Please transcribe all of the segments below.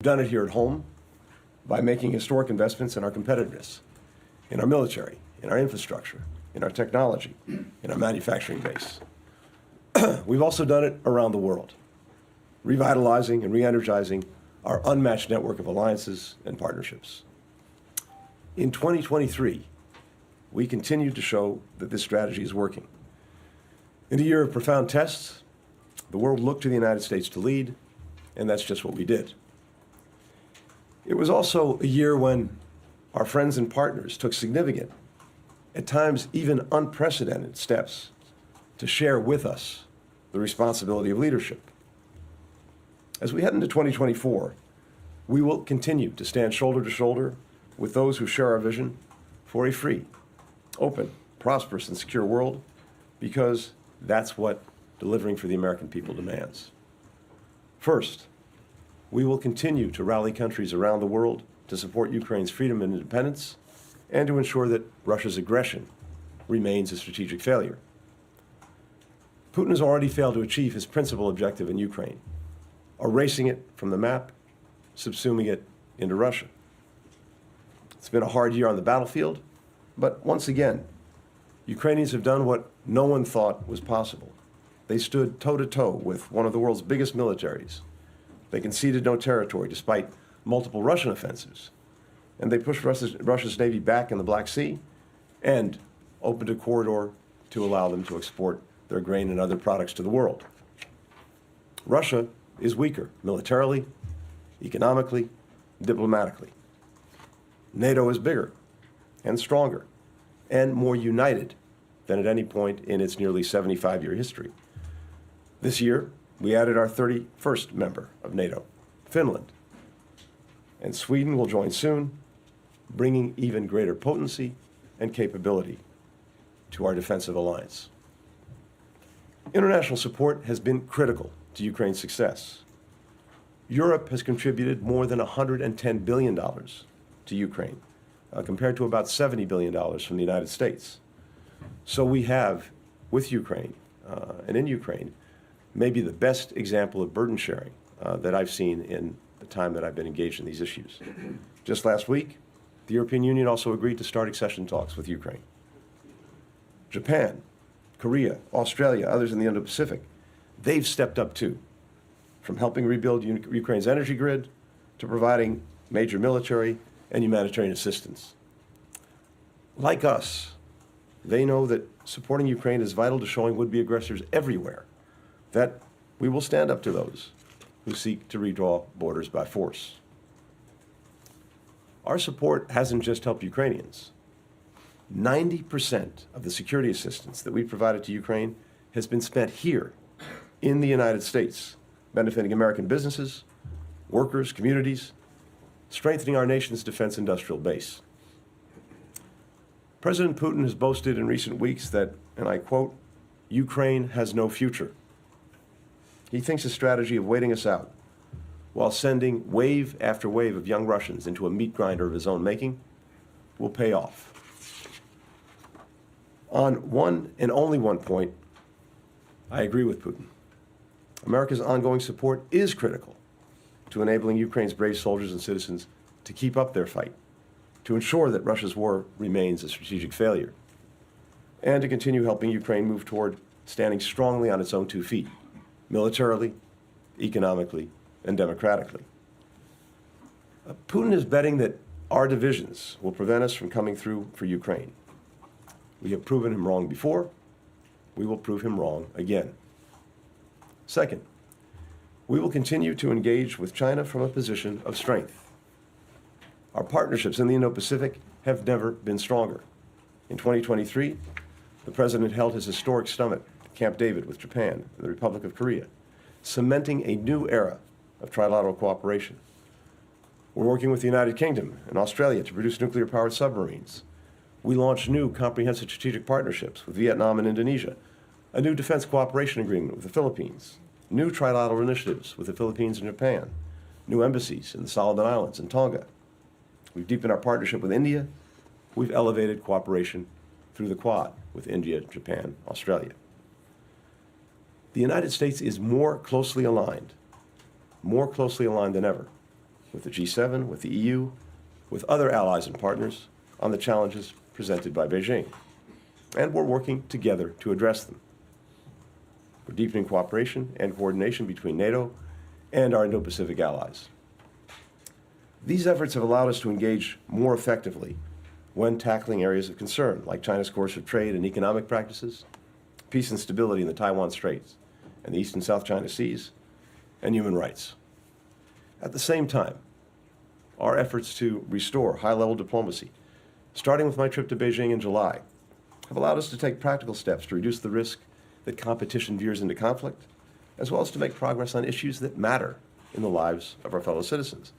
done it here at home by making historic investments in our competitiveness, in our military, in our infrastructure, in our technology, in our manufacturing base. We've also done it around the world, revitalizing and re-energizing our unmatched network of alliances and partnerships. In 2023, we continued to show that this strategy is working. In a year of profound tests, the world looked to the United States to lead, and that's just what we did. It was also a year when our friends and partners took significant, at times even unprecedented steps to share with us the responsibility of leadership. As we head into 2024, we will continue to stand shoulder to shoulder with those who share our vision for a free, open, prosperous, and secure world, because that's what delivering for the American people demands. First, we will continue to rally countries around the world to support Ukraine's freedom and independence and to ensure that Russia's aggression remains a strategic failure. Putin has already failed to achieve his principal objective in Ukraine, erasing it from the map, subsuming it into Russia. It's been a hard year on the battlefield, but once again, Ukrainians have done what no one thought was possible. They stood toe-to-toe with one of the world's biggest militaries. They conceded no territory despite multiple Russian offensives. And they pushed Russia's Navy back in the Black Sea and opened a corridor to allow them to export their grain and other products to the world. Russia is weaker militarily, economically, diplomatically. NATO is bigger and stronger and more united than at any point in its nearly 75-year history. This year, we added our 31st member of NATO, Finland. And Sweden will join soon, bringing even greater potency and capability to our defensive alliance. International support has been critical to Ukraine's success. Europe has contributed more than $110 billion to Ukraine, compared to about $70 billion from the United States. So we have, with Ukraine and in Ukraine, maybe the best example of burden sharing that I've seen in the time that I've been engaged in these issues. Just last week, the European Union also agreed to start accession talks with Ukraine. Japan, Korea, Australia, others in the Indo-Pacific, they've stepped up too, from helping rebuild Ukraine's energy grid to providing major military and humanitarian assistance. Like us, they know that supporting Ukraine is vital to showing would-be aggressors everywhere that we will stand up to those who seek to redraw borders by force. Our support hasn't just helped Ukrainians. 90% of the security assistance that we provided to Ukraine has been spent here in the United States, benefiting American businesses, workers, communities, strengthening our nation's defense industrial base. President Putin has boasted in recent weeks that, and I quote, Ukraine has no future. He thinks a strategy of waiting us out while sending wave after wave of young Russians into a meat grinder of his own making will pay off. On one and only one point, I agree with Putin. America's ongoing support is critical to enabling Ukraine's brave soldiers and citizens to keep up their fight, to ensure that Russia's war remains a strategic failure, and to continue helping Ukraine move toward standing strongly on its own 2 feet, militarily, economically, and democratically. Putin is betting that our divisions will prevent us from coming through for Ukraine. We have proven him wrong before. We will prove him wrong again. Second, we will continue to engage with China from a position of strength. Our partnerships in the Indo-Pacific have never been stronger. In 2023, the President held his historic summit at Camp David with Japan and the Republic of Korea, cementing a new era of trilateral cooperation. We're working with the United Kingdom and Australia to produce nuclear-powered submarines. We launched new comprehensive strategic partnerships with Vietnam and Indonesia, a new defense cooperation agreement with the Philippines, new trilateral initiatives with the Philippines and Japan, new embassies in the Solomon Islands and Tonga. We've deepened our partnership with India. We've elevated cooperation through the Quad with India, Japan, Australia. The United States is more closely aligned than ever with the G7, with the EU, with other allies and partners on the challenges presented by Beijing. And we're working together to address them. We're deepening cooperation and coordination between NATO and our Indo-Pacific allies. These efforts have allowed us to engage more effectively when tackling areas of concern, like China's coercive trade and economic practices, peace and stability in the Taiwan Straits and the East and South China Seas, and human rights. At the same time, our efforts to restore high-level diplomacy, starting with my trip to Beijing in July, have allowed us to take practical steps to reduce the risk that competition veers into conflict, as well as to make progress on issues that matter in the lives of our fellow citizens.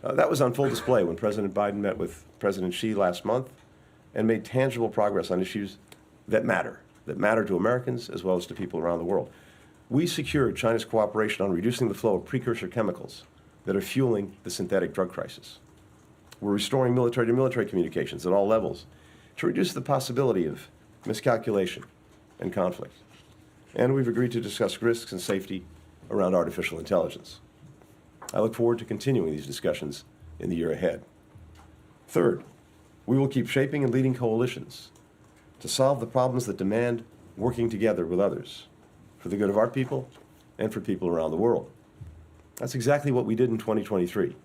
That was on full display when President Biden met with President Xi last month and made tangible progress on issues that matter to Americans as well as to people around the world. We secured China's cooperation on reducing the flow of precursor chemicals that are fueling the synthetic drug crisis. We're restoring military-to-military communications at all levels to reduce the possibility of miscalculation and conflict. And we've agreed to discuss risks and safety around artificial intelligence. I look forward to continuing these discussions in the year ahead. Third, we will keep shaping and leading coalitions to solve the problems that demand working together with others for the good of our people and for people around the world. That's exactly what we did in 2023,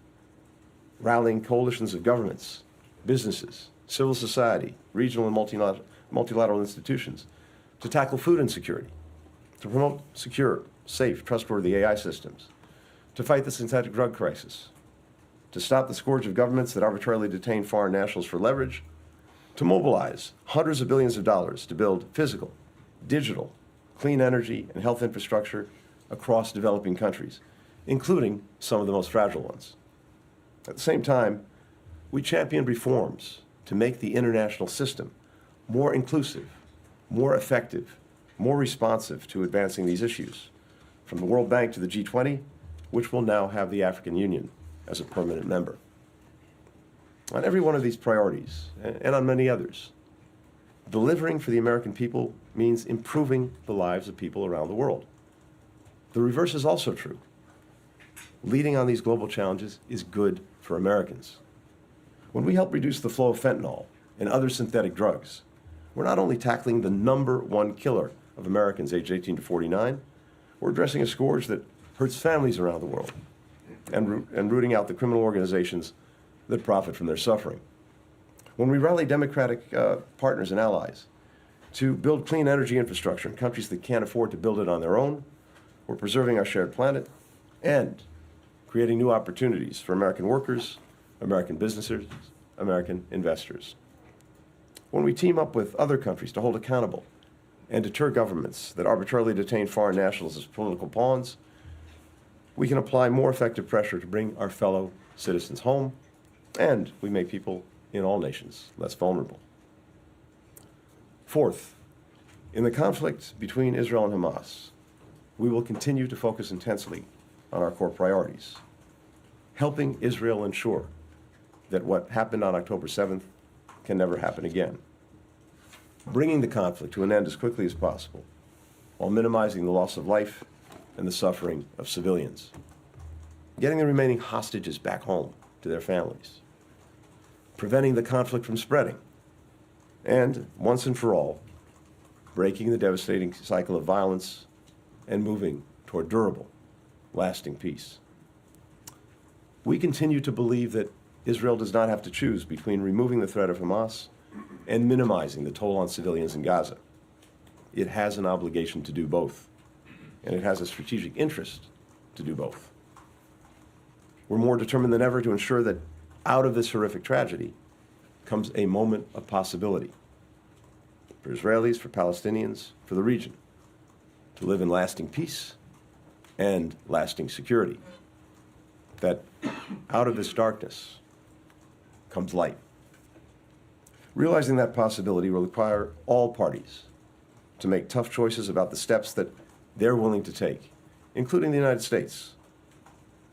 rallying coalitions of governments, businesses, civil society, regional and multilateral institutions to tackle food insecurity, to promote secure, safe, trustworthy AI systems, to fight the synthetic drug crisis, to stop the scourge of governments that arbitrarily detain foreign nationals for leverage, to mobilize hundreds of billions of dollars to build physical, digital, clean energy, and health infrastructure across developing countries, including some of the most fragile ones. At the same time, we championed reforms to make the international system more inclusive, more effective, more responsive to advancing these issues, from the World Bank to the G20, which will now have the African Union as a permanent member. On every one of these priorities, and on many others, delivering for the American people means improving the lives of people around the world. The reverse is also true. Leading on these global challenges is good for Americans. When we help reduce the flow of fentanyl and other synthetic drugs, we're not only tackling the #1 killer of Americans aged 18 to 49, we're addressing a scourge that hurts families around the world and rooting out the criminal organizations that profit from their suffering. When we rally democratic partners and allies to build clean energy infrastructure in countries that can't afford to build it on their own, we're preserving our shared planet and creating new opportunities for American workers, American businesses, American investors. When we team up with other countries to hold accountable and deter governments that arbitrarily detain foreign nationals as political pawns, we can apply more effective pressure to bring our fellow citizens home, and we make people in all nations less vulnerable. Fourth, in the conflict between Israel and Hamas, we will continue to focus intensely on our core priorities, helping Israel ensure that what happened on October 7th can never happen again, bringing the conflict to an end as quickly as possible, while minimizing the loss of life and the suffering of civilians, getting the remaining hostages back home to their families, preventing the conflict from spreading, and, once and for all, breaking the devastating cycle of violence and moving toward durable, lasting peace. We continue to believe that Israel does not have to choose between removing the threat of Hamas and minimizing the toll on civilians in Gaza. It has an obligation to do both, and it has a strategic interest to do both. We're more determined than ever to ensure that out of this horrific tragedy comes a moment of possibility for Israelis, for Palestinians, for the region, to live in lasting peace and lasting security. That out of this darkness comes light. Realizing that possibility will require all parties to make tough choices about the steps that they're willing to take, including the United States.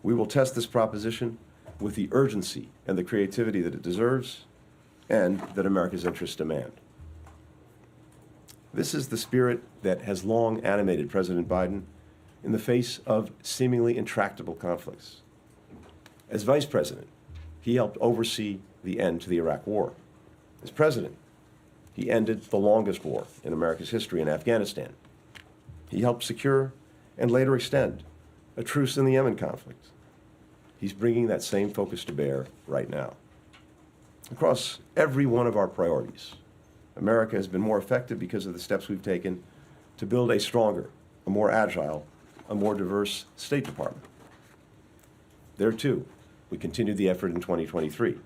We will test this proposition with the urgency and the creativity that it deserves and that America's interests demand. This is the spirit that has long animated President Biden in the face of seemingly intractable conflicts. As Vice President, he helped oversee the end to the Iraq War. As President, he ended the longest war in America's history in Afghanistan. He helped secure and later extend a truce in the Yemen conflict. He's bringing that same focus to bear right now. Across every one of our priorities, America has been more effective because of the steps we've taken to build a stronger, a more agile, a more diverse State Department. There, too, we continued the effort in 2023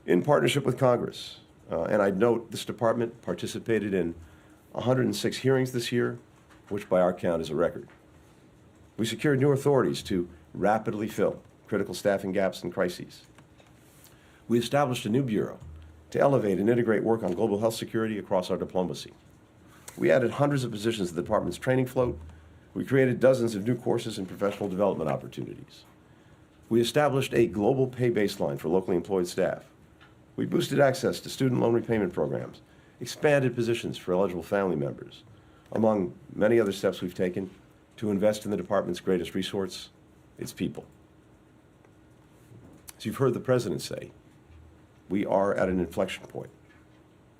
in partnership with Congress. And I'd note this department participated in 106 hearings this year, which by our count is a record. We secured new authorities to rapidly fill critical staffing gaps and crises. We established a new bureau to elevate and integrate work on global health security across our diplomacy. We added hundreds of positions to the department's training float. We created dozens of new courses and professional development opportunities. We established a global pay baseline for locally employed staff. We boosted access to student loan repayment programs, expanded positions for eligible family members, among many other steps we've taken to invest in the department's greatest resource, its people. As you've heard the President say, we are at an inflection point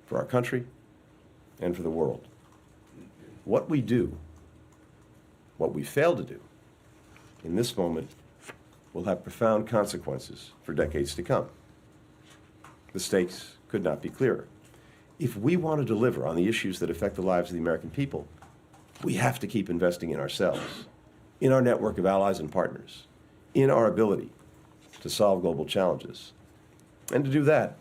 for our country and for the world. What we do, what we fail to do, in this moment will have profound consequences for decades to come. The stakes could not be clearer. If we want to deliver on the issues that affect the lives of the American people, we have to keep investing in ourselves, in our network of allies and partners, in our ability to solve global challenges. And to do that,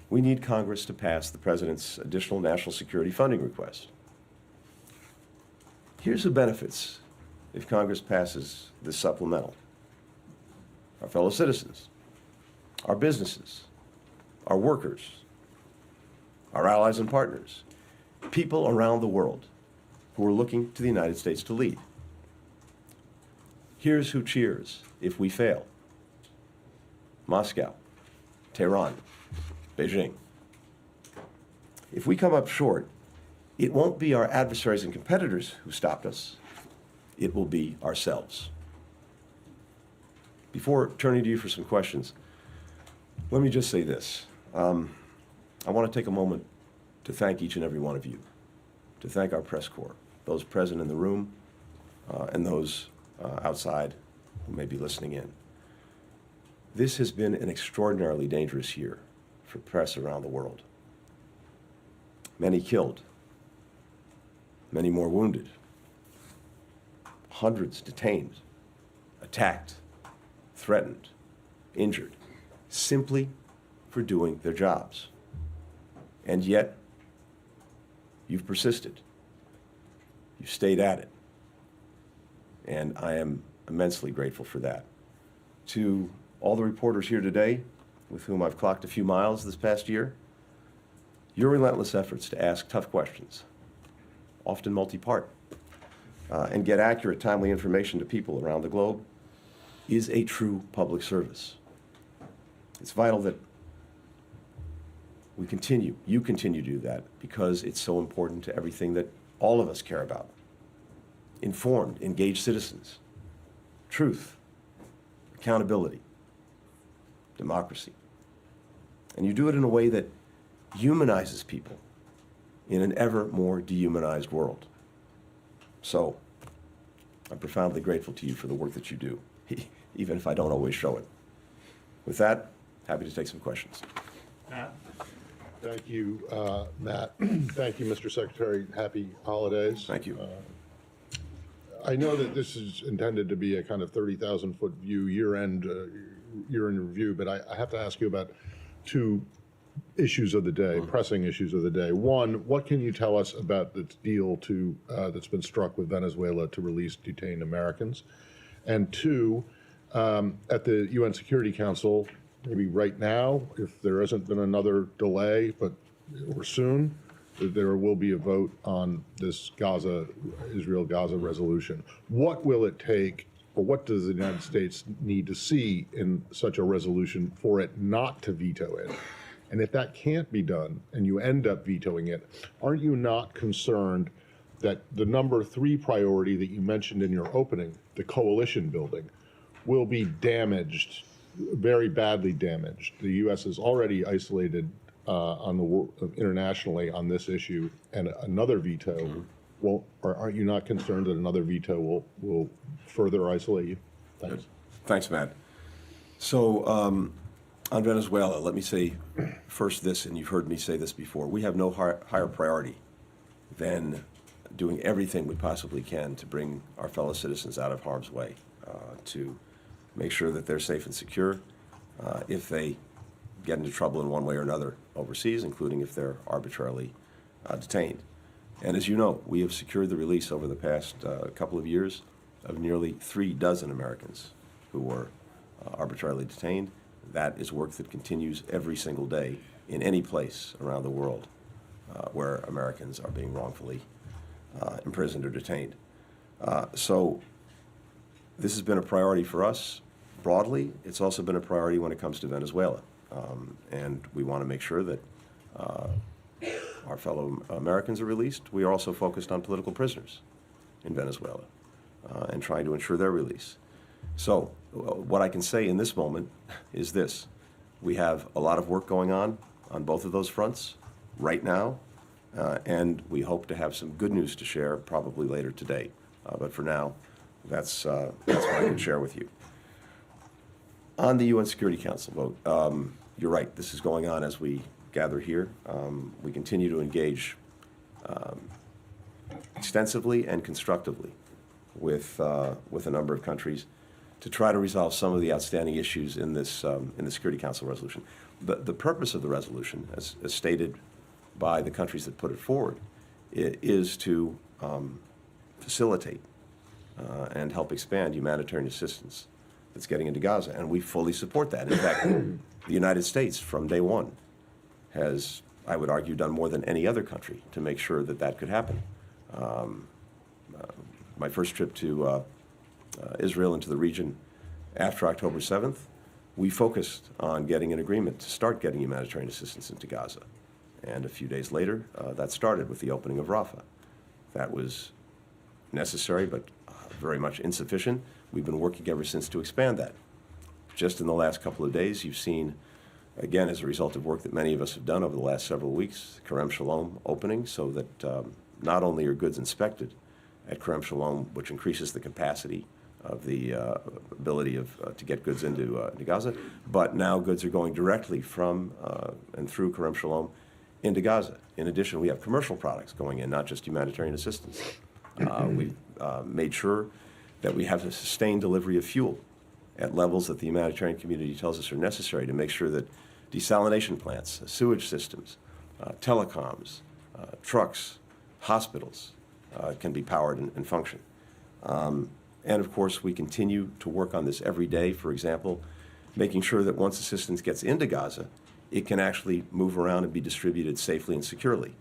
we need Congress to pass the President's additional national security funding request. Here's the benefits if Congress passes this supplemental. Our fellow citizens, our businesses, our workers, our allies and partners, people around the world who are looking to the United States to lead. Here's who cheers if we fail: Moscow, Tehran, Beijing. If we come up short, it won't be our adversaries and competitors who stopped us. It will be ourselves. Before turning to you for some questions, let me just say this. I want to take a moment to thank each and every one of you, to thank our press corps, those present in the room and those outside who may be listening in. This has been an extraordinarily dangerous year for press around the world. Many killed, many more wounded, hundreds detained, attacked, threatened, injured, simply for doing their jobs. And yet, you've persisted. You've stayed at it. And I am immensely grateful for that. To all the reporters here today, with whom I've clocked a few miles this past year, your relentless efforts to ask tough questions, often multi-part, and get accurate, timely information to people around the globe is a true public service. It's vital that you continue to do that, because it's so important to everything that all of us care about. Informed, engaged citizens, truth, accountability, democracy. And you do it in a way that humanizes people in an ever more dehumanized world. So, I'm profoundly grateful to you for the work that you do, even if I don't always show it. With that, happy to take some questions. Matt? Thank you, Matt. Thank you, Mr. Secretary. Happy holidays. Thank you. I know that this is intended to be a kind of 30,000-foot view, year-end review, but I have to ask you about two issues of the day, pressing issues of the day. One, what can you tell us about the deal that's been struck with Venezuela to release detained Americans? And two, at the UN Security Council, maybe right now, if there hasn't been another delay, or soon, there will be a vote on this Israel-Gaza resolution. What will it take, or what does the United States need to see in such a resolution for it not to veto it? And if that can't be done, and you end up vetoing it, aren't you not concerned that the number 3 priority that you mentioned in your opening, the coalition building, will be damaged very badly damaged. The U.S. is already isolated internationally on this issue, and another veto won't. Or aren't you not concerned that another veto will further isolate you? Thanks. Thanks, Matt. So on Venezuela, let me say first this, and you've heard me say this before. We have no higher priority than doing everything we possibly can to bring our fellow citizens out of harm's way, to make sure that they're safe and secure if they get into trouble in one way or another overseas, including if they're arbitrarily detained. And as you know, we have secured the release over the past couple of years of nearly 36 Americans who were arbitrarily detained. That is work that continues every single day in any place around the world where Americans are being wrongfully imprisoned or detained. So this has been a priority for us broadly. It's also been a priority when it comes to Venezuela. And we want to make sure that our fellow Americans are released. We are also focused on political prisoners in Venezuela and trying to ensure their release. So what I can say in this moment is this. We have a lot of work going on both of those fronts right now, and we hope to have some good news to share probably later today. But for now, that's what I can share with you. On the UN Security Council vote, you're right, this is going on as we gather here. We continue to engage extensively and constructively with a number of countries to try to resolve some of the outstanding issues in the Security Council resolution. The purpose of the resolution, as stated by the countries that put it forward, is to facilitate and help expand humanitarian assistance that's getting into Gaza, and we fully support that. In fact, the United States, from day one, has, I would argue, done more than any other country to make sure that that could happen. My first trip to Israel and to the region after October 7th, we focused on getting an agreement to start getting humanitarian assistance into Gaza. And a few days later, that started with the opening of Rafah. That was necessary, but very much insufficient. We've been working ever since to expand that. Just in the last couple of days, you've seen, again, as a result of work that many of us have done over the last several weeks, Kerem Shalom opening, so that not only are goods inspected at Kerem Shalom, which increases the capacity of the ability to get goods into Gaza, but now goods are going directly from and through Kerem Shalom into Gaza. In addition, we have commercial products going in, not just humanitarian assistance. We've made sure that we have a sustained delivery of fuel at levels that the humanitarian community tells us are necessary to make sure that desalination plants, sewage systems, telecoms, trucks, hospitals can be powered and function. And of course, we continue to work on this every day. For example, making sure that once assistance gets into Gaza, it can actually move around and be distributed safely and securely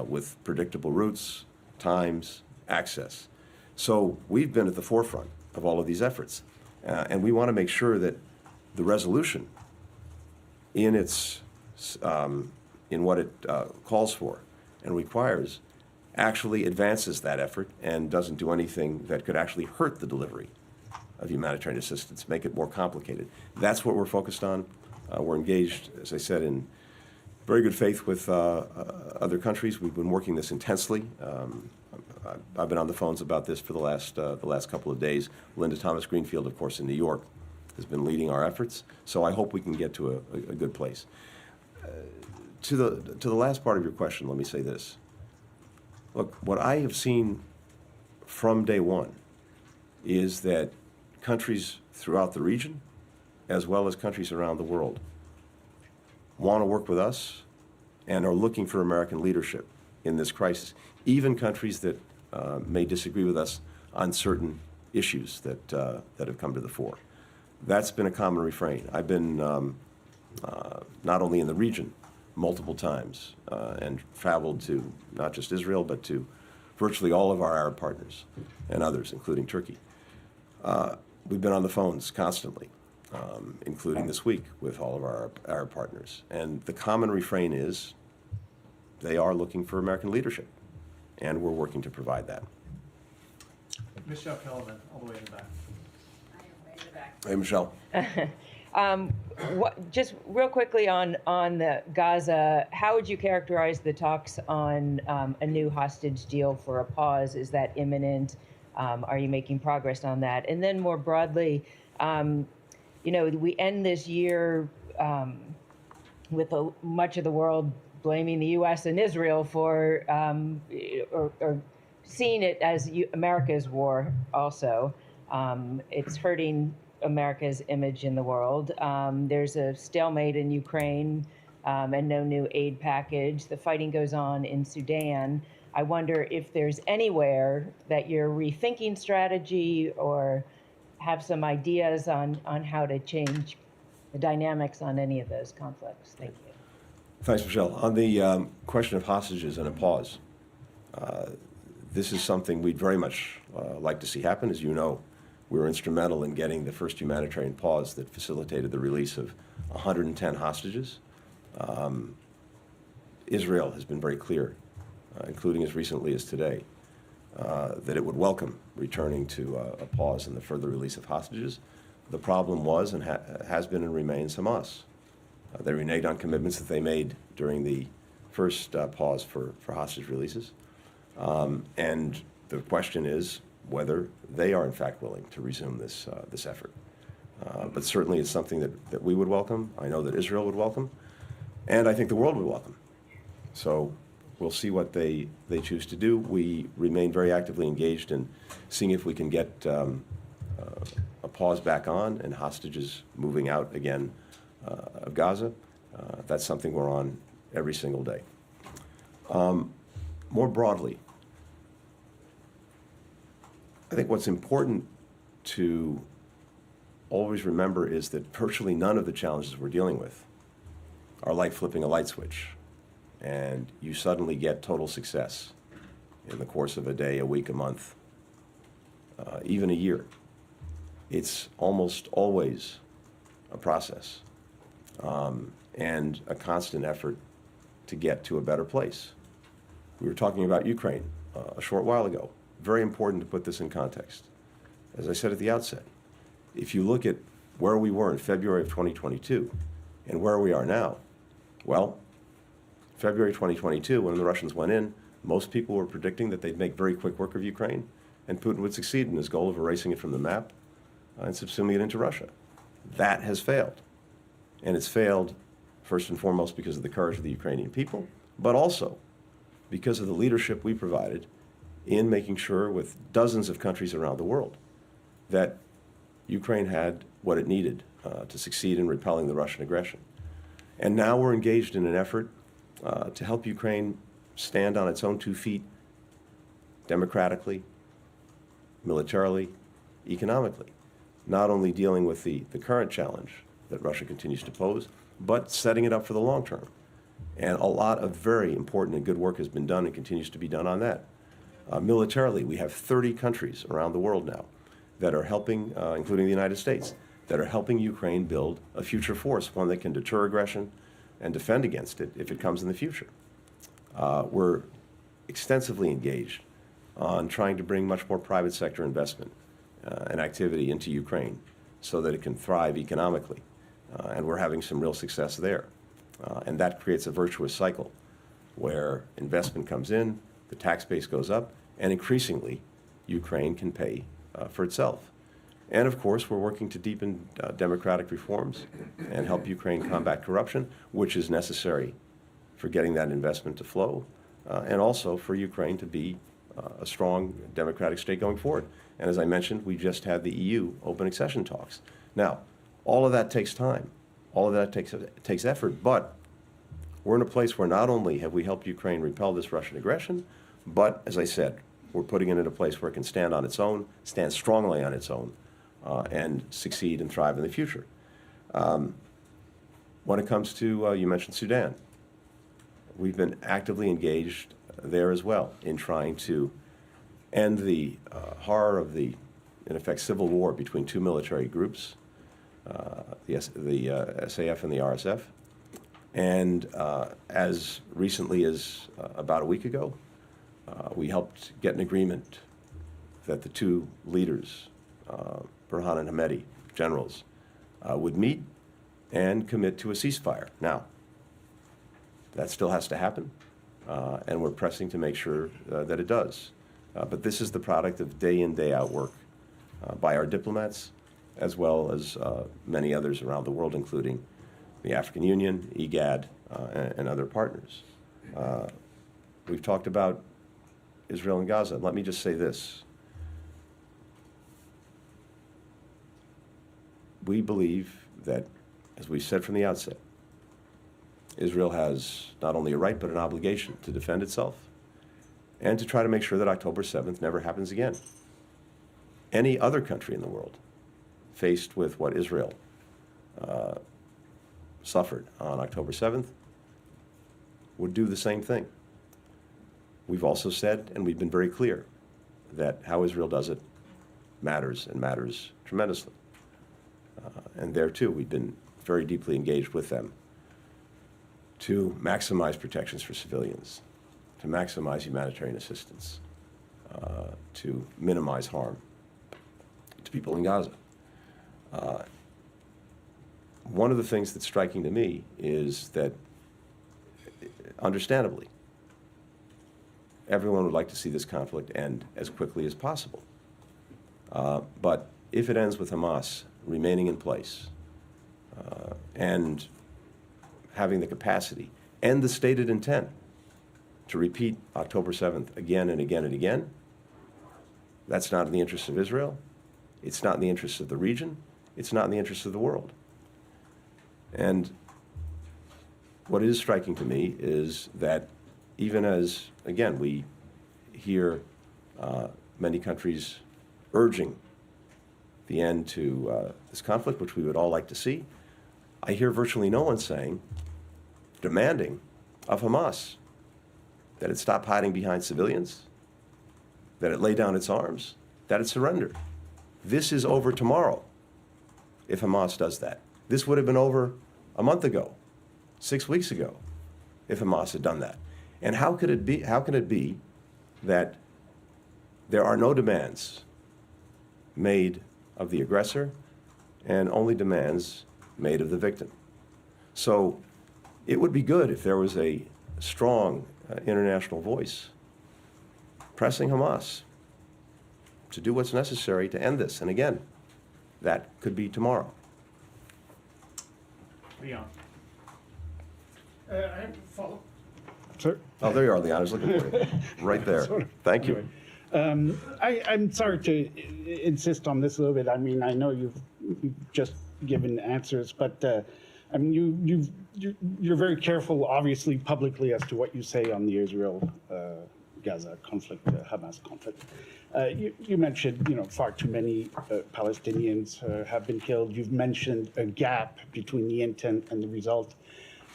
with predictable routes, times, access. So we've been at the forefront of all of these efforts. And we want to make sure that the resolution in what it calls for and requires actually advances that effort and doesn't do anything that could actually hurt the delivery of humanitarian assistance, make it more complicated. That's what we're focused on. We're engaged, as I said, in very good faith with other countries. We've been working this intensely. I've been on the phones about this for the last couple of days. Linda Thomas Greenfield, of course, in New York, has been leading our efforts. So I hope we can get to a good place. To the last part of your question, let me say this. Look, what I have seen from day one is that countries throughout the region, as well as countries around the world, want to work with us and are looking for American leadership in this crisis. Even countries that may disagree with us on certain issues that have come to the fore. That's been a common refrain. I've been not only in the region multiple times and traveled to not just Israel, but to virtually all of our Arab partners and others, including Turkey. We've been on the phones constantly, including this week with all of our Arab partners. And the common refrain is they are looking for American leadership, and we're working to provide that. Michelle Kellerman, all the way in the back. Hey, Michelle. Just real quickly on the Gaza, how would you characterize the talks on a new hostage deal for a pause? Is that imminent? Are you making progress on that? And then more broadly, we end this year with much of the world blaming the U.S. and Israel for or seeing it as America's war also. It's hurting America's image in the world. There's a stalemate in Ukraine and no new aid package. The fighting goes on in Sudan. I wonder if there's anywhere that you're rethinking strategy or have some ideas on how to change the dynamics on any of those conflicts. Thank you. Thanks, Michelle. On the question of hostages and a pause, this is something we'd very much like to see happen. As you know, we were instrumental in getting the first humanitarian pause that facilitated the release of 110 hostages. Israel has been very clear, including as recently as today, that it would welcome returning to a pause in the further release of hostages. The problem was and has been and remains Hamas. They reneged on commitments that they made during the first pause for hostage releases. And the question is whether they are in fact willing to resume this effort. But certainly it's something that we would welcome. I know that Israel would welcome. And I think the world would welcome. So we'll see what they choose to do. We remain very actively engaged in seeing if we can get a pause back on and hostages moving out again of Gaza. That's something we're on every single day. More broadly, I think what's important to always remember is that virtually none of the challenges we're dealing with are like flipping a light switch and you suddenly get total success in the course of a day, a week, a month, even a year. It's almost always a process and a constant effort to get to a better place. We were talking about Ukraine a short while ago. Very important to put this in context. As I said at the outset, if you look at where we were in February of 2022 and where we are now, well, February 2022, when the Russians went in, most people were predicting that they'd make very quick work of Ukraine and Putin would succeed in his goal of erasing it from the map and subsuming it into Russia. That has failed. And it's failed first and foremost because of the courage of the Ukrainian people, but also because of the leadership we provided in making sure with dozens of countries around the world that Ukraine had what it needed to succeed in repelling the Russian aggression. And now we're engaged in an effort to help Ukraine stand on its own 2 feet democratically, militarily, economically, not only dealing with the current challenge that Russia continues to pose, but setting it up for the long term. And a lot of very important and good work has been done and continues to be done on that. Militarily, we have 30 countries around the world now that are helping, including the United States, that are helping Ukraine build a future force, one that can deter aggression and defend against it if it comes in the future. We're extensively engaged on trying to bring much more private sector investment and activity into Ukraine so that it can thrive economically. And we're having some real success there. And that creates a virtuous cycle where investment comes in, the tax base goes up, and increasingly, Ukraine can pay for itself. And of course, we're working to deepen democratic reforms and help Ukraine combat corruption, which is necessary for getting that investment to flow, and also for Ukraine to be a strong democratic state going forward. And as I mentioned, we just had the EU open accession talks. Now, all of that takes time. All of that takes effort, but we're in a place where not only have we helped Ukraine repel this Russian aggression, but as I said, we're putting it in a place where it can stand on its own, stand strongly on its own, and succeed and thrive in the future. When it comes to, you mentioned Sudan, we've been actively engaged there as well in trying to end the horror of the, in effect, civil war between 2 military groups, the SAF and the RSF. And as recently as about a week ago, we helped get an agreement that the 2 leaders, Burhan and Hamedi, generals, would meet and commit to a ceasefire. Now, that still has to happen, and we're pressing to make sure that it does. But this is the product of day in, day out work by our diplomats, as well as many others around the world, including the African Union, IGAD, and other partners. We've talked about Israel and Gaza. Let me just say this. We believe that, as we said from the outset, Israel has not only a right but an obligation to defend itself and to try to make sure that October 7th never happens again. Any other country in the world faced with what Israel suffered on October 7th would do the same thing. We've also said, and we've been very clear, that how Israel does it matters, and matters tremendously. And there, too, we've been very deeply engaged with them to maximize protections for civilians, to maximize humanitarian assistance, to minimize harm to people in Gaza. One of the things that's striking to me is that, understandably, everyone would like to see this conflict end as quickly as possible. But if it ends with Hamas remaining in place and having the capacity and the stated intent to repeat October 7th again and again and again, that's not in the interests of Israel. It's not in the interests of the region. It's not in the interests of the world. And what is striking to me is that even as, again, we hear many countries urging the end to this conflict, which we would all like to see, I hear virtually no one saying, demanding of Hamas that it stop hiding behind civilians, that it lay down its arms, that it surrender. This is over tomorrow if Hamas does that. This would have been over a month ago, 6 weeks ago, if Hamas had done that. And how can it be that there are no demands made of the aggressor and only demands made of the victim? So it would be good if there was a strong international voice pressing Hamas to do what's necessary to end this. And again, that could be tomorrow. Leon. I have a follow. Sir? Oh, there you are, Leon. I was looking for you. Right there. Thank you. I'm sorry to insist on this a little bit. I mean, I know you've just given answers, but I mean, you're very careful, obviously, publicly as to what you say on the Israel-Gaza conflict, Hamas conflict. You mentioned, far too many Palestinians have been killed. You've mentioned a gap between the intent and the result.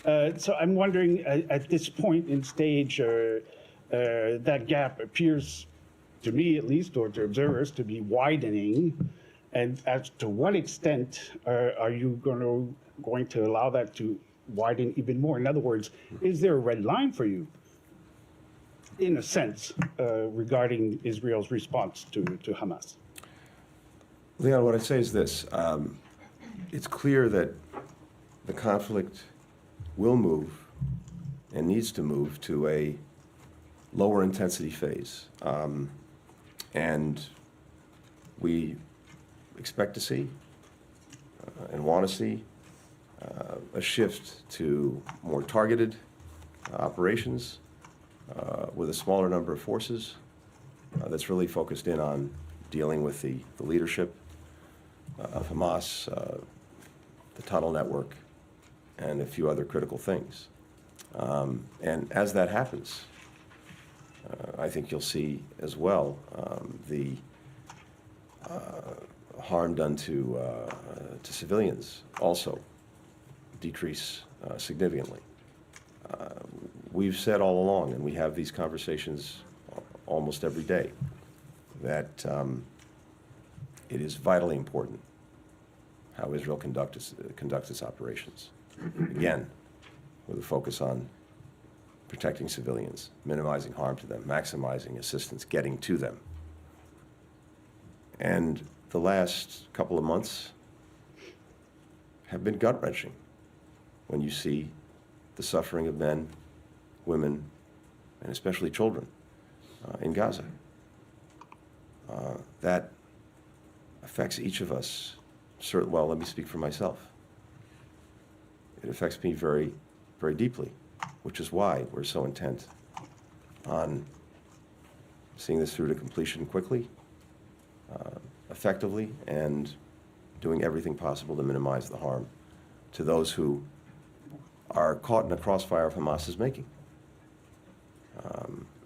So I'm wondering, at this point in stage, that gap appears, to me at least, or to observers, to be widening. And as to what extent are you going to allow that to widen even more? In other words, is there a red line for you, in a sense, regarding Israel's response to Hamas? Leon, what I'd say is this. It's clear that the conflict will move and needs to move to a lower intensity phase. And we expect to see and want to see a shift to more targeted operations with a smaller number of forces that's really focused in on dealing with the leadership of Hamas, the tunnel network, and a few other critical things. And as that happens, I think you'll see as well the harm done to civilians also decrease significantly. We've said all along, and we have these conversations almost every day, that it is vitally important how Israel conducts its operations. Again, with a focus on protecting civilians, minimizing harm to them, maximizing assistance getting to them. And the last couple of months have been gut-wrenching when you see the suffering of men, women, and especially children in Gaza. That affects each of us. Well, let me speak for myself. It affects me very, very deeply, which is why we're so intent on seeing this through to completion quickly, effectively, and doing everything possible to minimize the harm to those who are caught in the crossfire of Hamas's making.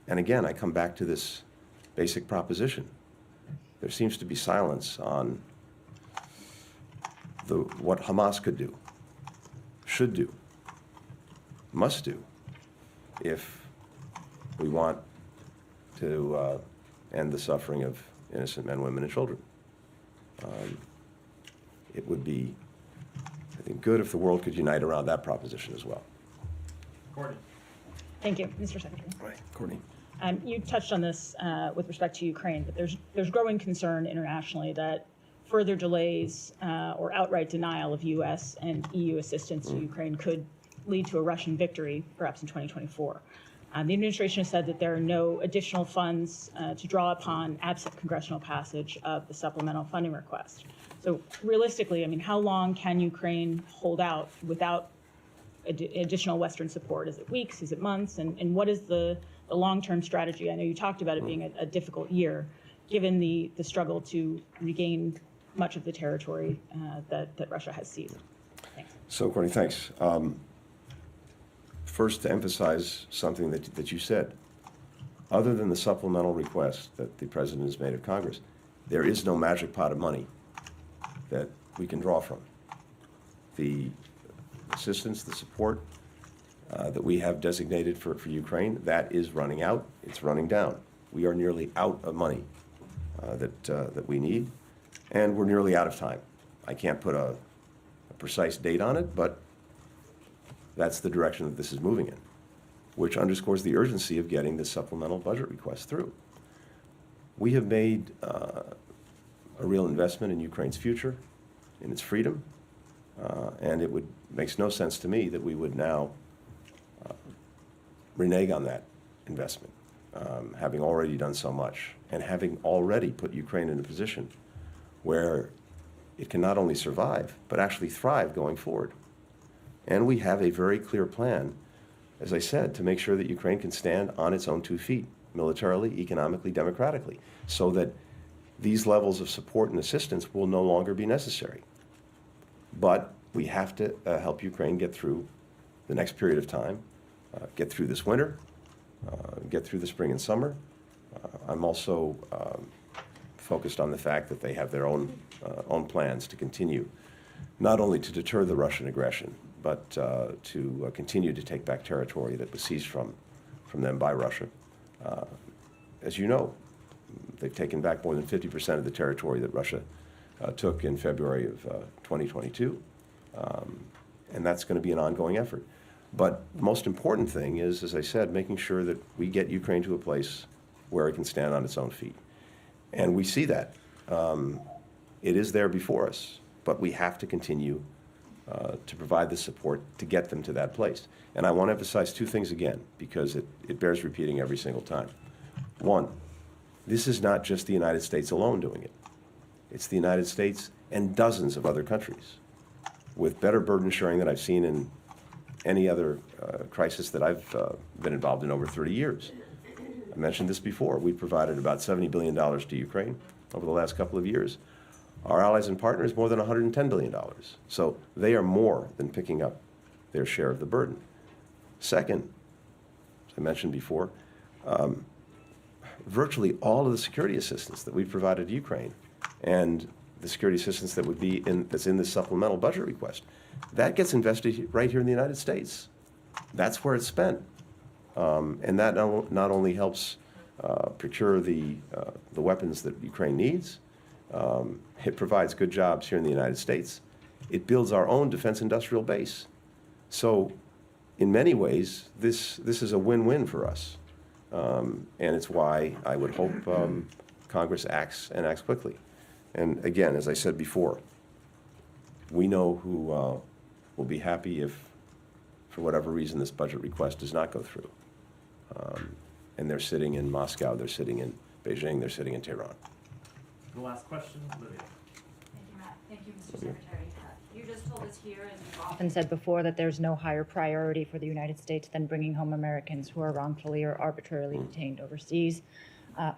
And again, I come back to this basic proposition. There seems to be silence on what Hamas could do, should do, must do, if we want to end the suffering of innocent men, women, and children. It would be, I think, good if the world could unite around that proposition as well. Courtney. Thank you, Mr. Secretary. Right, Courtney. You touched on this with respect to Ukraine, but there's growing concern internationally that further delays or outright denial of U.S. and EU assistance to Ukraine could lead to a Russian victory, perhaps in 2024. The administration has said that there are no additional funds to draw upon absent congressional passage of the supplemental funding request. So realistically, I mean, how long can Ukraine hold out without additional Western support? Is it weeks? Is it months? And what is the long-term strategy? I know you talked about it being a difficult year, given the struggle to regain much of the territory that Russia has seized. Thanks. So, Courtney, thanks. First, to emphasize something that you said, other than the supplemental request that the President has made of Congress, there is no magic pot of money that we can draw from. The assistance, the support that we have designated for Ukraine, that is running out. It's running down. We are nearly out of money that we need, and we're nearly out of time. I can't put a precise date on it, but that's the direction that this is moving in, which underscores the urgency of getting this supplemental budget request through. We have made a real investment in Ukraine's future, in its freedom, and it makes no sense to me that we would now renege on that investment, having already done so much, and having already put Ukraine in a position where it can not only survive, but actually thrive going forward. And we have a very clear plan, as I said, to make sure that Ukraine can stand on its own 2 feet, militarily, economically, democratically, so that these levels of support and assistance will no longer be necessary. But we have to help Ukraine get through the next period of time, get through this winter, get through the spring and summer. I'm also focused on the fact that they have their own plans to continue, not only to deter the Russian aggression, but to continue to take back territory that was seized from them by Russia. As you know, they've taken back more than 50% of the territory that Russia took in February of 2022, and that's going to be an ongoing effort. But the most important thing is, as I said, making sure that we get Ukraine to a place where it can stand on its own feet. And we see that. It is there before us, but we have to continue to provide the support to get them to that place. And I want to emphasize 2 things again, because it bears repeating every single time. One, this is not just the United States alone doing it. It's the United States and dozens of other countries with better burden sharing than I've seen in any other crisis that I've been involved in over 30 years. I mentioned this before. We've provided about $70 billion to Ukraine over the last couple of years. Our allies and partners, more than $110 billion. So they are more than picking up their share of the burden. Second, as I mentioned before, virtually all of the security assistance that we've provided to Ukraine and the security assistance that would be that's in the supplemental budget request, that gets invested right here in the United States. That's where it's spent. And that not only helps procure the weapons that Ukraine needs, it provides good jobs here in the United States. It builds our own defense industrial base. So in many ways, this is a win-win for us. And it's why I would hope Congress acts quickly. And again, as I said before, we know who will be happy if for whatever reason, this budget request does not go through. And they're sitting in Moscow, they're sitting in Beijing, they're sitting in Tehran. The last question, Lydia. Thank you, Matt. Thank you, Mr. Secretary. You just told us here, and you've often Often said before that there's no higher priority for the United States than bringing home Americans who are wrongfully or arbitrarily detained overseas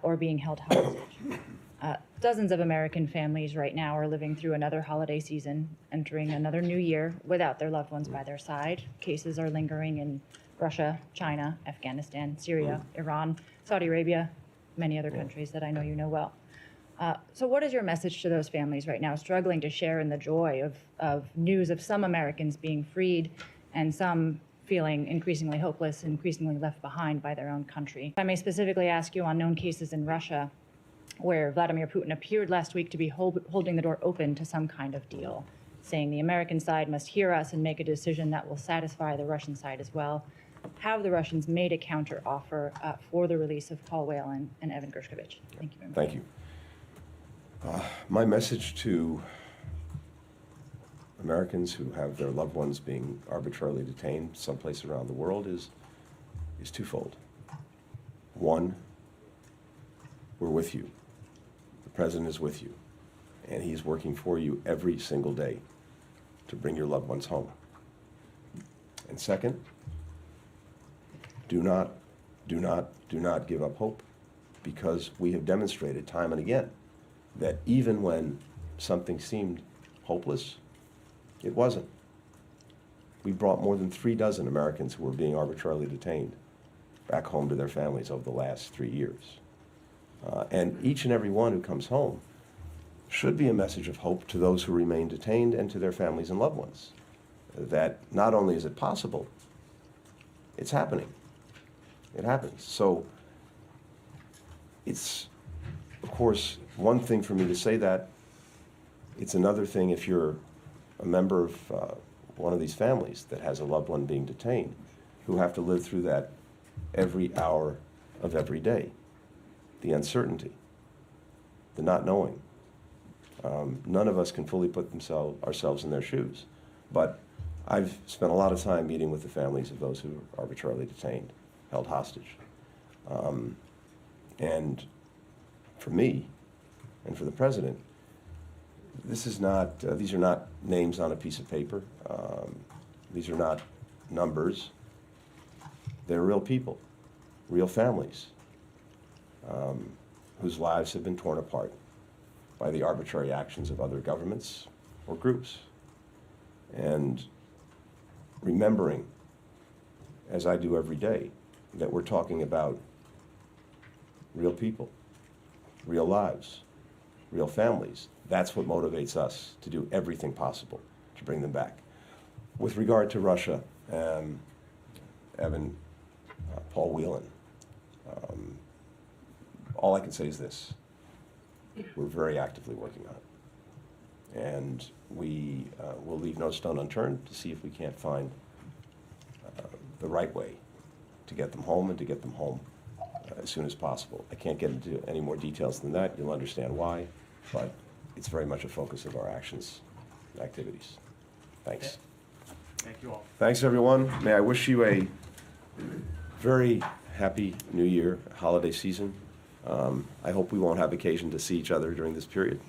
or being held hostage. Dozens of American families right now are living through another holiday season, entering another new year without their loved ones by their side. Cases are lingering in Russia, China, Afghanistan, Syria, Iran, Saudi Arabia, many other countries that I know you know well. So what is your message to those families right now struggling to share in the joy of news of some Americans being freed and some feeling increasingly hopeless, increasingly left behind by their own country? If I may specifically ask you on known cases in Russia where Vladimir Putin appeared last week to be holding the door open to some kind of deal, saying the American side must hear us and make a decision that will satisfy the Russian side as well. Have the Russians made a counteroffer for the release of Paul Whelan and Evan Gershkovich? Thank you very much. Thank you. My message to Americans who have their loved ones being arbitrarily detained someplace around the world is twofold. One, we're with you. The President is with you, and he's working for you every single day to bring your loved ones home. And second, do not give up hope, because we have demonstrated time and again that even when something seemed hopeless, it wasn't. We brought more than 36 Americans who were being arbitrarily detained back home to their families over the last 3 years. And each and every one who comes home should be a message of hope to those who remain detained and to their families and loved ones. That not only is it possible, it's happening. It happens. So it's, of course, one thing for me to say that. It's another thing if you're a member of one of these families that has a loved one being detained, who have to live through that every hour of every day. The uncertainty, the not knowing. None of us can fully put ourselves in their shoes. But I've spent a lot of time meeting with the families of those who are arbitrarily detained, held hostage. And for me, and for the President, this is not, these are not names on a piece of paper. These are not numbers. They're real people, real families, whose lives have been torn apart by the arbitrary actions of other governments or groups. And remembering, as I do every day, that we're talking about real people, real lives, real families. That's what motivates us to do everything possible to bring them back. With regard to Russia, Evan, Paul Whelan, all I can say is this: we're very actively working on it. And we will leave no stone unturned to see if we can't find the right way to get them home and to get them home as soon as possible. I can't get into any more details than that. You'll understand why, but it's very much a focus of our actions and activities. Thanks. Thank you all. Thanks, everyone. May I wish you a very happy New Year, holiday season. I hope we won't have occasion to see each other during this period,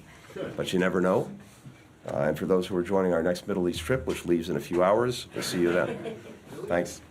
but you never know. And for those who are joining our next Middle East trip, which leaves in a few hours, we'll see you then. Thanks.